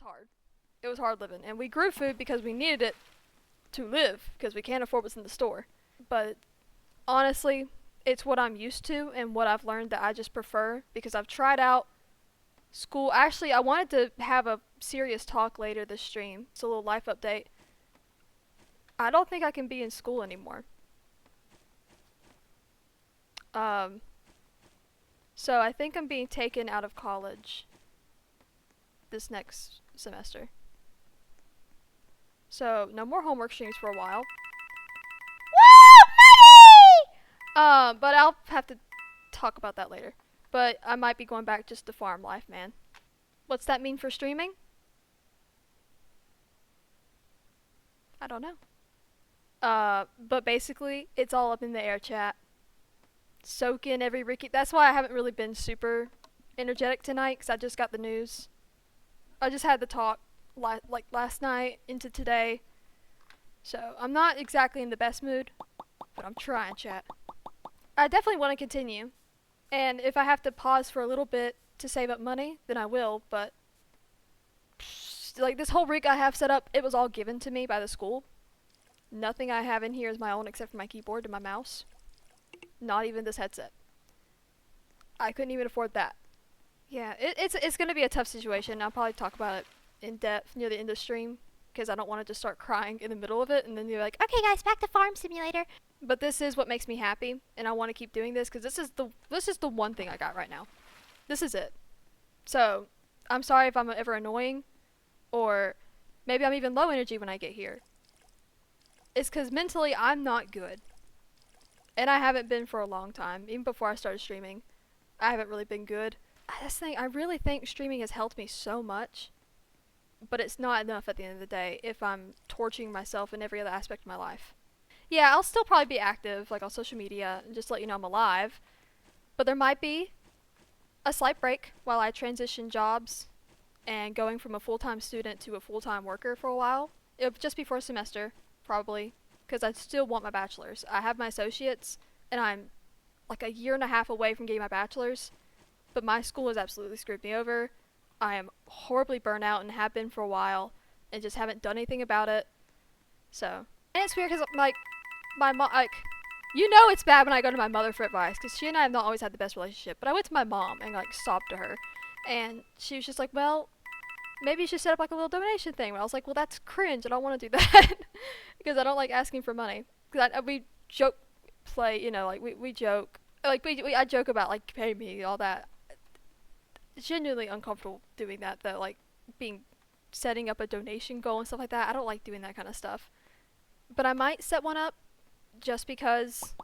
hard. It was hard living, and we grew food because we needed it to live because we can't afford what's in the store. But honestly, it's what I'm used to and what I've learned that I just prefer because I've tried out school. Actually, I wanted to have a serious talk later this stream. It's a little life update. I don't think I can be in school anymore. Um, so I think I'm being taken out of college this next semester. So no more homework streams for a while. Woo! Money! But I'll have to talk about that later. But I might be going back just to farm life, man. What's that mean for streaming? I don't know. But basically, it's all up in the air, chat. Soak in every Rikki. That's why I haven't really been super energetic tonight, because I just got the news. I just had the talk like last night into today. So I'm not exactly in the best mood, but I'm trying, chat. I definitely want to continue. And if I have to pause for a little bit to save up money, then I will, but like this whole rig I have set up, it was all given to me by the school. Nothing I have in here is my own except for my keyboard and my mouse. Not even this headset. I couldn't even afford that. Yeah, it's gonna be a tough situation. I'll probably talk about it in depth near the end of the stream because I don't want to just start crying in the middle of it and then you're like, okay guys, back to Farm Simulator. But this is what makes me happy, and I want to keep doing this because this is the one thing I got right now. This is it. So I'm sorry if I'm ever annoying, or maybe I'm even low energy when I get here. It's because mentally I'm not good, and I haven't been for a long time. Even before I started streaming, I haven't really been good. I really think streaming has helped me so much, but it's not enough at the end of the day if I'm torturing myself in every other aspect of my life. Yeah, I'll still probably be active, like on social media, and just let you know I'm alive. But there might be a slight break while I transition jobs and going from a full-time student to a full-time worker for a while. It'll just be for a semester, probably, because I still want my bachelor's. I have my associates, and I'm like a year and a half away from getting my bachelor's, but my school has absolutely screwed me over. I am horribly burnt out and have been for a while, and just haven't done anything about it. So, and it's weird because like my mom, like, you know it's bad when I go to my mother for advice, because she and I have not always had the best relationship, but I went to my mom and, like, sobbed to her, and she was just like, well, maybe you should set up, like, a little donation thing, and I was like, well, that's cringe, I don't want to do that, because I don't like asking for money, because we joke, play, you know, like, we joke, like, I joke about, like, pay me, all that. It's genuinely uncomfortable doing that, though, like, setting up a donation goal and stuff like that. I don't like doing that kind of stuff, but I might set one up, just because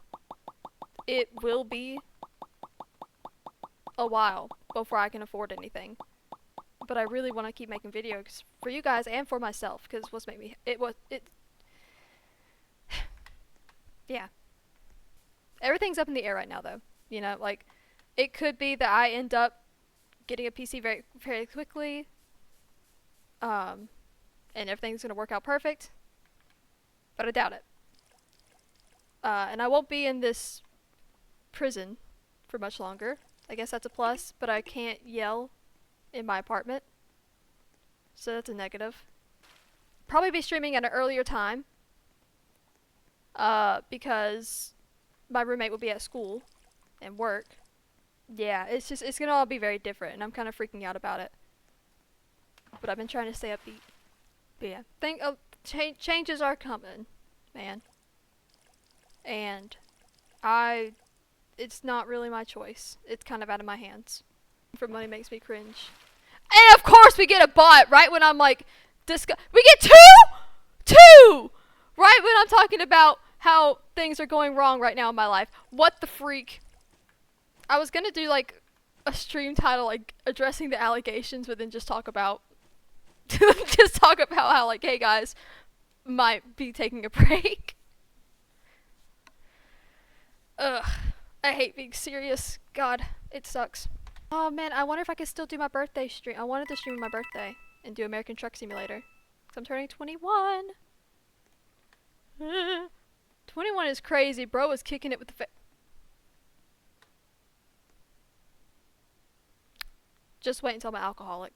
it will be a while before I can afford anything. But I really want to keep making videos for you guys and for myself, because what's made me, yeah. Everything's up in the air right now, though. You know, like, it could be that I end up getting a PC very, very quickly, and everything's gonna work out perfect, but I doubt it. And I won't be in this prison for much longer. I guess that's a plus, but I can't yell in my apartment, so that's a negative. Probably be streaming at an earlier time, because my roommate will be at school and work. Yeah, it's gonna all be very different, and I'm kind of freaking out about it. But I've been trying to stay upbeat. But yeah, changes are coming, man. And it's not really my choice. It's kind of out of my hands. For money makes me cringe. And of course we get a bot right when I'm like, we get two! Right when I'm talking about how things are going wrong right now in my life. What the freak? I was gonna do like a stream title like addressing the allegations, but then just talk about how like, hey guys, might be taking a break. Ugh, I hate being serious. God, it sucks. Oh man, I wonder if I could still do my birthday stream. I wanted to stream my birthday and do American Truck Simulator, 'cause I'm turning 21. 21 is crazy. Bro was kicking it with the just wait until I'm an alcoholic.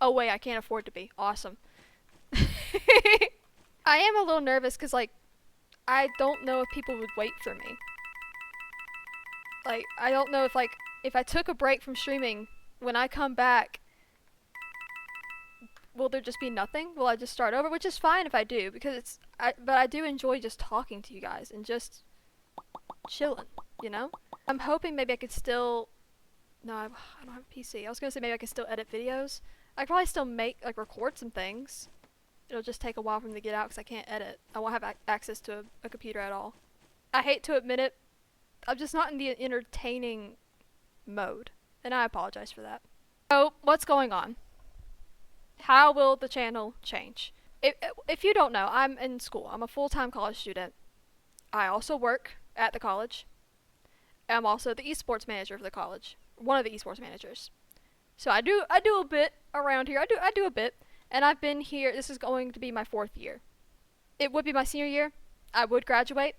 Oh wait, I can't afford to be. Awesome. I am a little nervous because, like, I don't know if people would wait for me. Like, I don't know if, like, if I took a break from streaming, when I come back, will there just be nothing? Will I just start over? Which is fine if I do, because but I do enjoy just talking to you guys and just chilling, you know? I'm hoping maybe I could still, no, I don't have a PC. I was gonna say maybe I could still edit videos. I could probably still record some things. It'll just take a while for me to get out because I can't edit. I won't have access to a computer at all. I hate to admit it, I'm just not in the entertaining mode, and I apologize for that. So, what's going on? How will the channel change? If you don't know, I'm in school. I'm a full-time college student. I also work at the college. I'm also the esports manager for the college. One of the esports managers. So I do a bit around here. I do a bit, and I've been here. This is going to be my 4th year. It would be my senior year. I would graduate,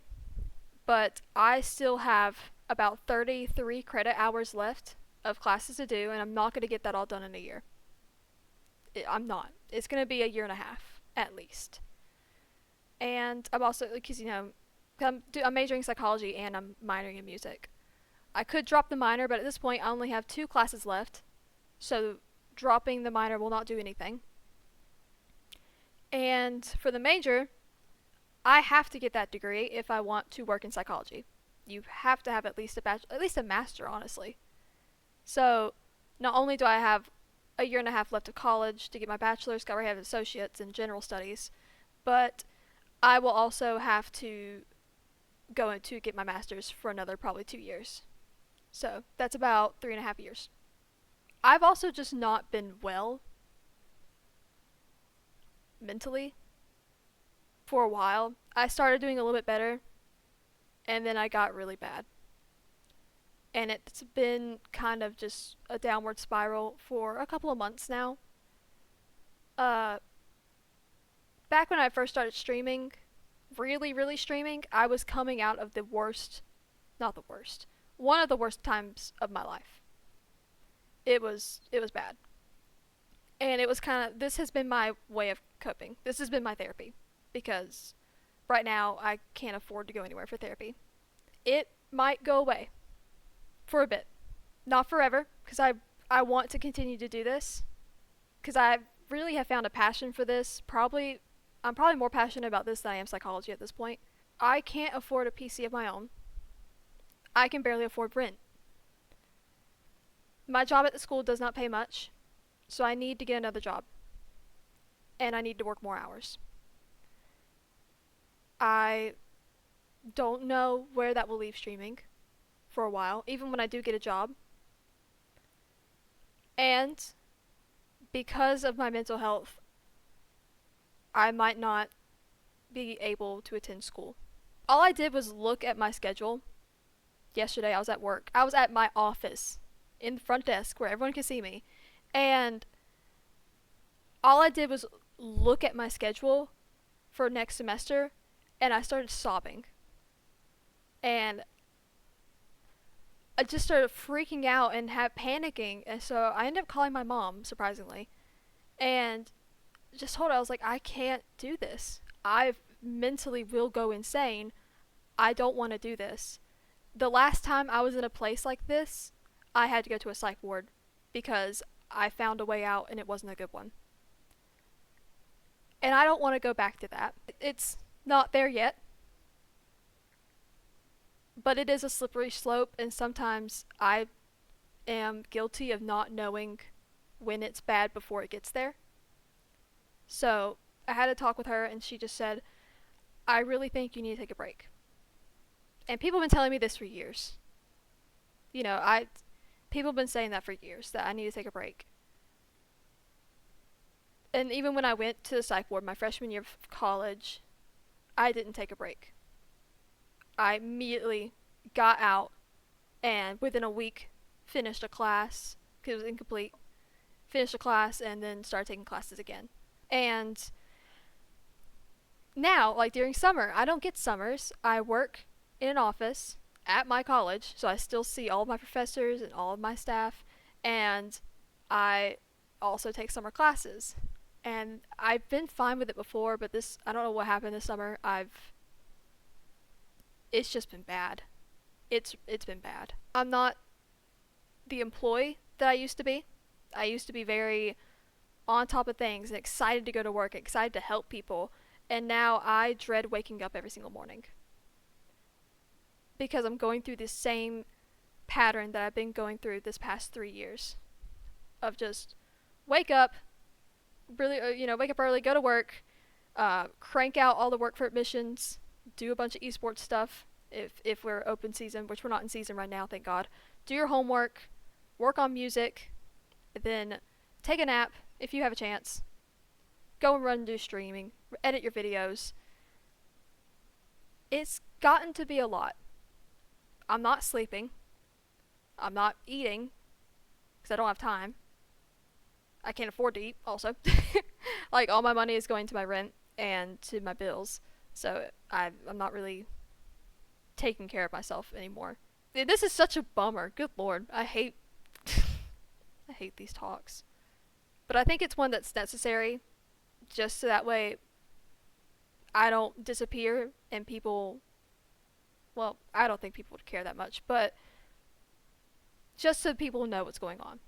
but I still have about 33 credit hours left of classes to do, and I'm not going to get that all done in a year. I'm not. It's going to be a year and a half, at least. And I'm also, because, you know, I'm majoring in psychology and I'm minoring in music. I could drop the minor, but at this point I only have 2 classes left, so dropping the minor will not do anything. And for the major, I have to get that degree if I want to work in psychology. You have to have at least a master, honestly. So not only do I have a year and a half left of college to get my bachelor's, I already have associates in general studies, but I will also have to go to get my master's for another probably 2 years. So that's about 3.5 years. I've also just not been well mentally for a while. I started doing a little bit better, and then I got really bad. And it's been kind of just a downward spiral for a couple of months now. Back when I first started streaming, really streaming, I was coming out of the worst, not the worst, one of the worst times of my life. It was bad. And it was this has been my way of coping. This has been my therapy. Because right now I can't afford to go anywhere for therapy. It might go away. For a bit. Not forever, because I want to continue to do this. Because I really have found a passion for this. I'm probably more passionate about this than I am psychology at this point. I can't afford a PC of my own. I can barely afford rent. My job at the school does not pay much, so I need to get another job. And I need to work more hours. I don't know where that will leave streaming for a while, even when I do get a job. And because of my mental health, I might not be able to attend school. All I did was look at my schedule. Yesterday I was at work. I was at my office in the front desk where everyone could see me. And all I did was look at my schedule for next semester, and I started sobbing. And I just started freaking out and panicking, and so I ended up calling my mom, surprisingly, and just told her, I was like, I can't do this. I mentally will go insane. I don't want to do this. The last time I was in a place like this, I had to go to a psych ward because I found a way out and it wasn't a good one. And I don't want to go back to that. It's not there yet. But it is a slippery slope, and sometimes I am guilty of not knowing when it's bad before it gets there. So I had a talk with her, and she just said, I really think you need to take a break. And people have been telling me this for years. You know, people have been saying that for years, that I need to take a break. And even when I went to the psych ward my freshman year of college, I didn't take a break. I immediately got out and within a week finished a class, because it was incomplete, finished a class and then started taking classes again. And now, like during summer, I don't get summers. I work in an office at my college, so I still see all of my professors and all of my staff, and I also take summer classes. And I've been fine with it before, but this, I don't know what happened this summer. It's just been bad. It's been bad. I'm not the employee that I used to be. I used to be very on top of things and excited to go to work, excited to help people. And now I dread waking up every single morning because I'm going through this same pattern that I've been going through this past 3 years of just wake up, really, wake up early, go to work, crank out all the work for admissions, do a bunch of esports stuff if we're open season, which we're not in season right now, thank God. Do your homework, work on music, then take a nap if you have a chance. Go and run and do streaming, edit your videos. It's gotten to be a lot. I'm not sleeping. I'm not eating because I don't have time. I can't afford to eat also. Like, all my money is going to my rent and to my bills. So I'm not really taking care of myself anymore. This is such a bummer. Good lord. I hate these talks. But I think it's one that's necessary just so that way I don't disappear and people, well, I don't think people would care that much, but just so people know what's going on.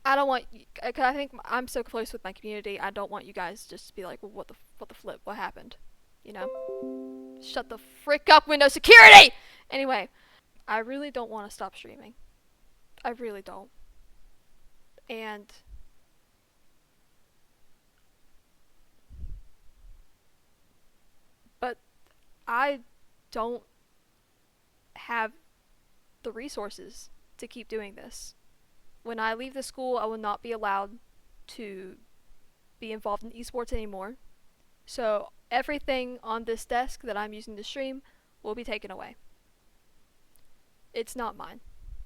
I don't want, because I think I'm so close with my community, I don't want you guys just to be like, well, what the flip, what happened? You know? Shut the frick up, Windows security! Anyway, I really don't want to stop streaming. I really don't. And but I don't have the resources to keep doing this. When I leave the school, I will not be allowed to be involved in esports anymore. So everything on this desk that I'm using to stream will be taken away. It's not mine.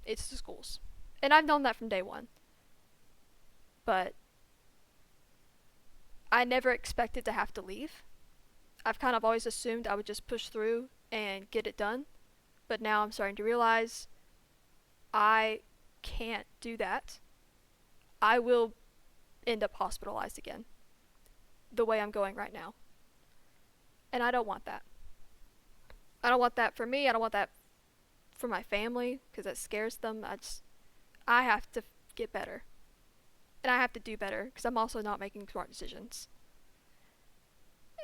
It's the school's. And I've known that from day one. But I never expected to have to leave. I've kind of always assumed I would just push through and get it done. But now I'm starting to realize I can't do that. I will end up hospitalized again. The way I'm going right now. And I don't want that. I don't want that for me. I don't want that for my family because that scares them. I have to get better. And I have to do better because I'm also not making smart decisions.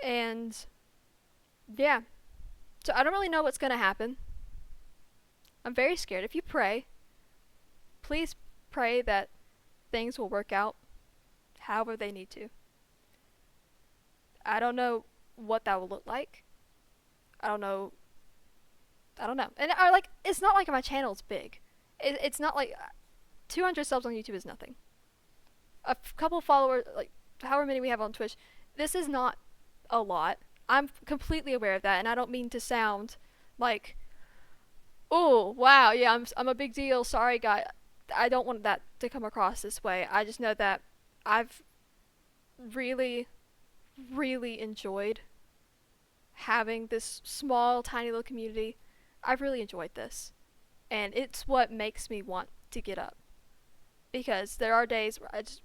And yeah. So I don't really know what's going to happen. I'm very scared. If you pray, please pray that things will work out however they need to. I don't know what that will look like. I don't know. And it's not like my channel's big. It's not like 200 subs on YouTube is nothing. A couple followers, like however many we have on Twitch, this is not a lot. I'm completely aware of that, and I don't mean to sound like, oh wow, yeah, I'm a big deal. Sorry, guy. I don't want that to come across this way. I just know that I've really, really enjoyed having this small, tiny little community. I've really enjoyed this, and it's what makes me want to get up. Because there are days where pretty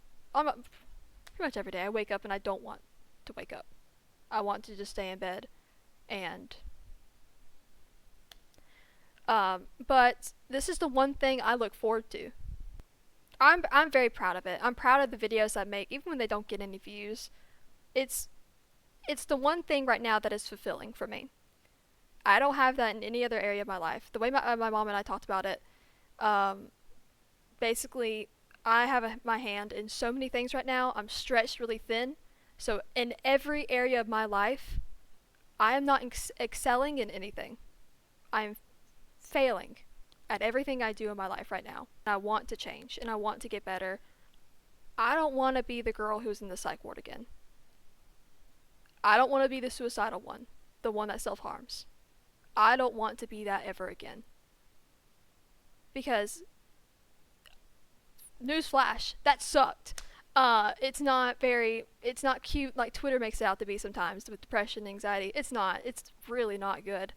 much every day I wake up and I don't want to wake up. I want to just stay in bed, and but this is the one thing I look forward to. I'm very proud of it. I'm proud of the videos I make, even when they don't get any views. It's the one thing right now that is fulfilling for me. I don't have that in any other area of my life. The way my mom and I talked about it, basically, I have my hand in so many things right now. I'm stretched really thin. So in every area of my life, I am not excelling in anything. I'm failing at everything I do in my life right now. I want to change, and I want to get better. I don't want to be the girl who's in the psych ward again. I don't want to be the suicidal one, the one that self-harms. I don't want to be that ever again. Because, newsflash, that sucked. It's not cute like Twitter makes it out to be sometimes with depression, anxiety. It's not. It's really not good.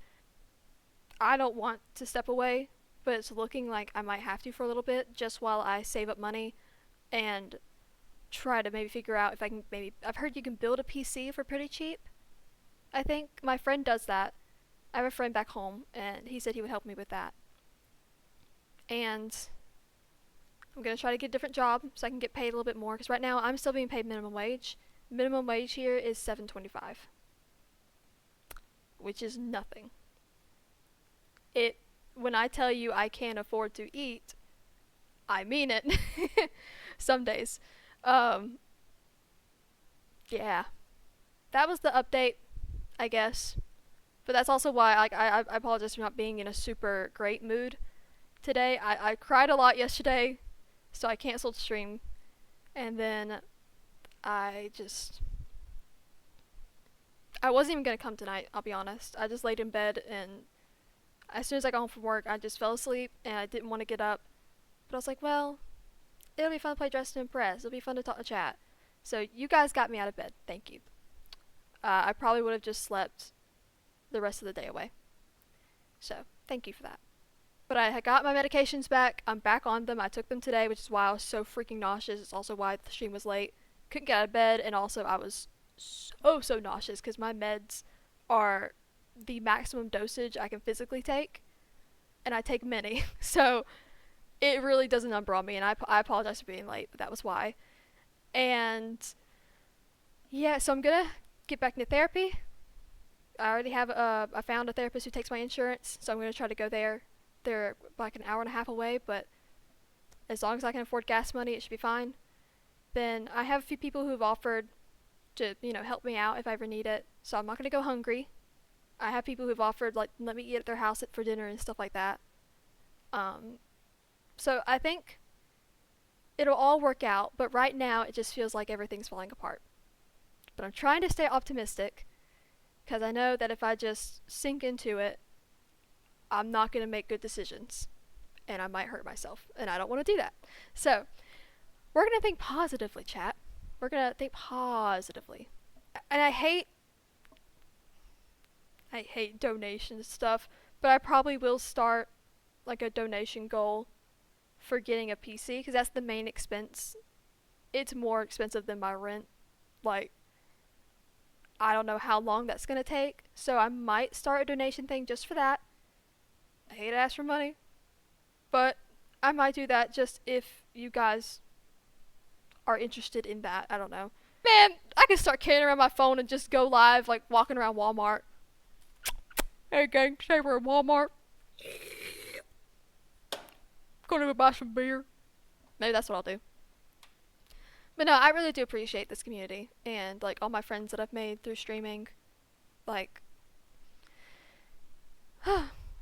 I don't want to step away, but it's looking like I might have to for a little bit just while I save up money and try to maybe figure out if I can maybe, I've heard you can build a PC for pretty cheap. I think my friend does that. I have a friend back home, and he said he would help me with that. And I'm gonna try to get a different job so I can get paid a little bit more. Because right now I'm still being paid minimum wage. Minimum wage here is $7.25, which is nothing. It when I tell you I can't afford to eat, I mean it. Some days. Um, yeah, that was the update, I guess. But that's also why I apologize for not being in a super great mood today. I cried a lot yesterday, so I canceled stream. And then I just. I wasn't even gonna come tonight, I'll be honest. I just laid in bed, and as soon as I got home from work, I just fell asleep, and I didn't want to get up. But I was like, well, it'll be fun to play Dress to Impress. It'll be fun to talk to chat. So you guys got me out of bed. Thank you. I probably would have just slept the rest of the day away. So thank you for that. But I had got my medications back. I'm back on them. I took them today, which is why I was so freaking nauseous. It's also why the stream was late. Couldn't get out of bed, and also I was so nauseous because my meds are the maximum dosage I can physically take, and I take many. So it really does a number on me, and I apologize for being late, but that was why. And yeah, so I'm gonna get back into therapy. I already have I found a therapist who takes my insurance, so I'm gonna try to go there. They're like an hour and a half away, but as long as I can afford gas money, it should be fine. Then I have a few people who've offered to, help me out if I ever need it. So I'm not gonna go hungry. I have people who've offered like let me eat at their house for dinner and stuff like that. So I think it'll all work out, but right now it just feels like everything's falling apart. But I'm trying to stay optimistic because I know that if I just sink into it, I'm not going to make good decisions and I might hurt myself, and I don't want to do that. So we're going to think positively, chat. We're going to think positively. And I hate donation stuff, but I probably will start like a donation goal for getting a PC because that's the main expense. It's more expensive than my rent. Like, I don't know how long that's going to take, so I might start a donation thing just for that. I hate to ask for money, but I might do that just if you guys are interested in that. I don't know. Man, I can start carrying around my phone and just go live, like walking around Walmart. Hey gang, say we're at Walmart. Gonna go buy some beer. Maybe that's what I'll do. But no, I really do appreciate this community and like all my friends that I've made through streaming. Like,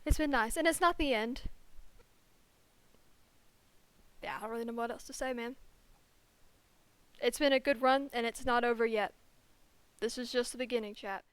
it's been nice, and it's not the end. Yeah, I don't really know what else to say, man. It's been a good run, and it's not over yet. This is just the beginning, chat.